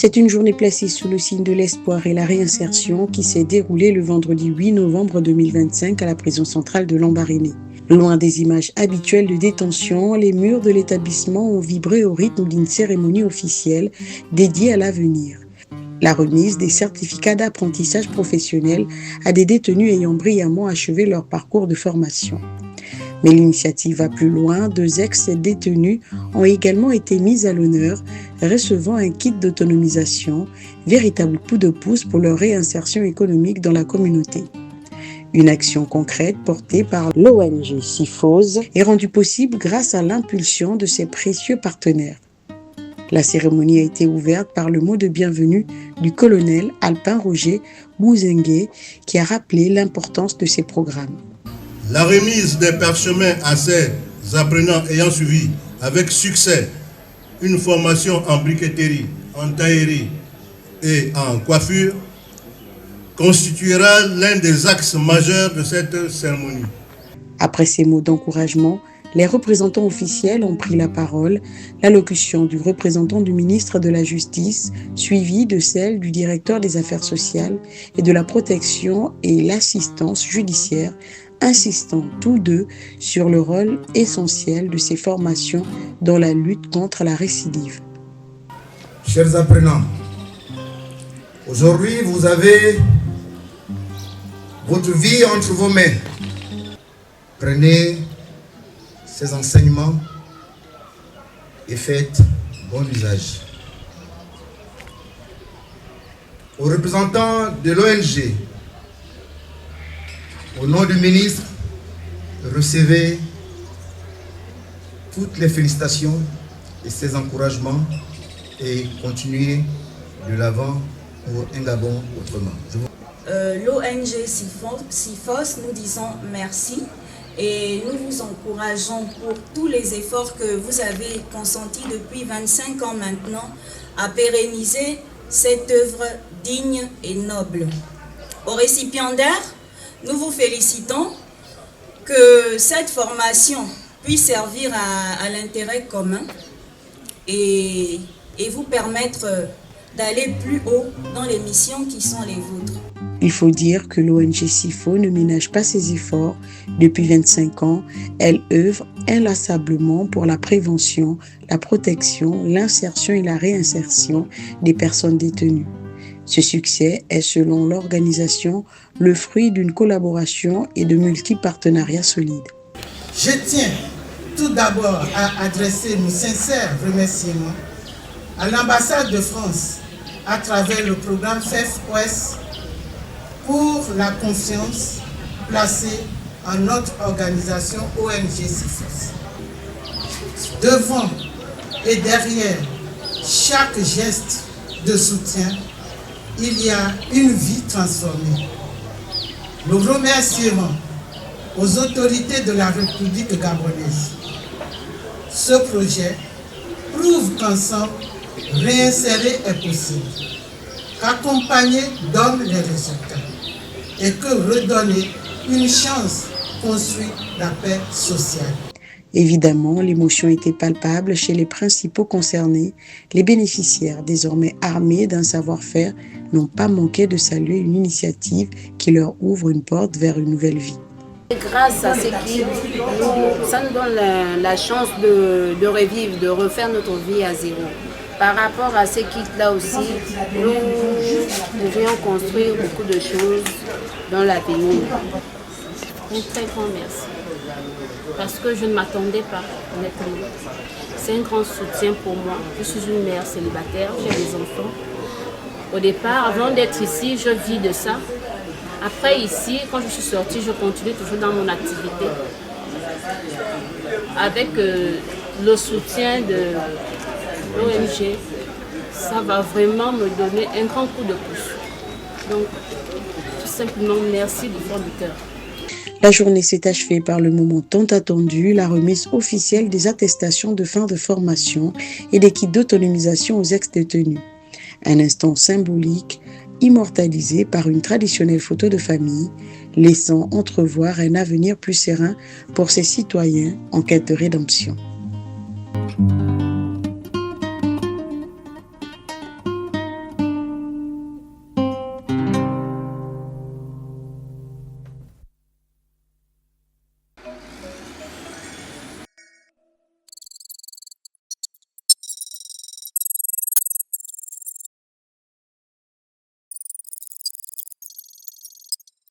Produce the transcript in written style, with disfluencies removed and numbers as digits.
C'est une journée placée sous le signe de l'espoir et la réinsertion qui s'est déroulée le vendredi 8 novembre 2025 à la prison centrale de Lambaréné. Loin des images habituelles de détention, les murs de l'établissement ont vibré au rythme d'une cérémonie officielle dédiée à l'avenir. La remise des certificats d'apprentissage professionnel à des détenus ayant brillamment achevé leur parcours de formation. Mais l'initiative va plus loin, 2 ex-détenus ont également été mis à l'honneur, recevant un kit d'autonomisation, véritable coup de pouce pour leur réinsertion économique dans la communauté. Une action concrète portée par l'ONG SIFOS est rendue possible grâce à l'impulsion de ses précieux partenaires. La cérémonie a été ouverte par le mot de bienvenue du colonel Alpin Roger Bouzengue qui a rappelé l'importance de ces programmes. La remise des parchemins à ces apprenants ayant suivi avec succès une formation en briqueterie, en taillerie et en coiffure constituera l'un des axes majeurs de cette cérémonie. Après ces mots d'encouragement, les représentants officiels ont pris la parole, l'allocution du représentant du ministre de la Justice, suivie de celle du directeur des Affaires sociales et de la protection et l'assistance judiciaire, insistant tous deux sur le rôle essentiel de ces formations dans la lutte contre la récidive. Chers apprenants, aujourd'hui vous avez votre vie entre vos mains. Prenez ces enseignements et faites bon usage. Aux représentants de l'ONG, au nom du ministre, recevez toutes les félicitations et ses encouragements et continuez de l'avant pour un Gabon autrement. L'ONG SIFOS, nous disons merci et nous vous encourageons pour tous les efforts que vous avez consentis depuis 25 ans maintenant à pérenniser cette œuvre digne et noble. Aux récipiendaires, nous vous félicitons que cette formation puisse servir à l'intérêt commun et vous permettre d'aller plus haut dans les missions qui sont les vôtres. Il faut dire que l'ONG SIFO ne ménage pas ses efforts. Depuis 25 ans, elle œuvre inlassablement pour la prévention, la protection, l'insertion et la réinsertion des personnes détenues. Ce succès est, selon l'organisation, le fruit d'une collaboration et de multiples partenariats solides. Je tiens tout d'abord à adresser mes sincères remerciements à l'ambassade de France à travers le programme FEF-OS pour la confiance placée en notre organisation ONG SIFOS. Devant et derrière chaque geste de soutien, il y a une vie transformée. Nos remerciements aux autorités de la République gabonaise. Ce projet prouve qu'ensemble, réinsérer est possible, qu'accompagner donne les résultats et que redonner une chance construit la paix sociale. Évidemment, l'émotion était palpable chez les principaux concernés. Les bénéficiaires, désormais armés d'un savoir-faire, n'ont pas manqué de saluer une initiative qui leur ouvre une porte vers une nouvelle vie. Grâce à ces kits, ça nous donne la chance de revivre, de refaire notre vie à zéro. Par rapport à ces kits-là aussi, nous pouvions construire beaucoup de choses dans l'avenir. Un très grand merci. Parce que je ne m'attendais pas, honnêtement. C'est un grand soutien pour moi. Je suis une mère célibataire, j'ai des enfants. Au départ, avant d'être ici, je vis de ça. Après ici, quand je suis sortie, je continue toujours dans mon activité. Avec le soutien de l'ONG, ça va vraiment me donner un grand coup de pouce. Donc, tout simplement, merci du fond du cœur. La journée s'est achevée par le moment tant attendu, la remise officielle des attestations de fin de formation et des kits d'autonomisation aux ex-détenus. Un instant symbolique, immortalisé par une traditionnelle photo de famille, laissant entrevoir un avenir plus serein pour ces citoyens en quête de rédemption.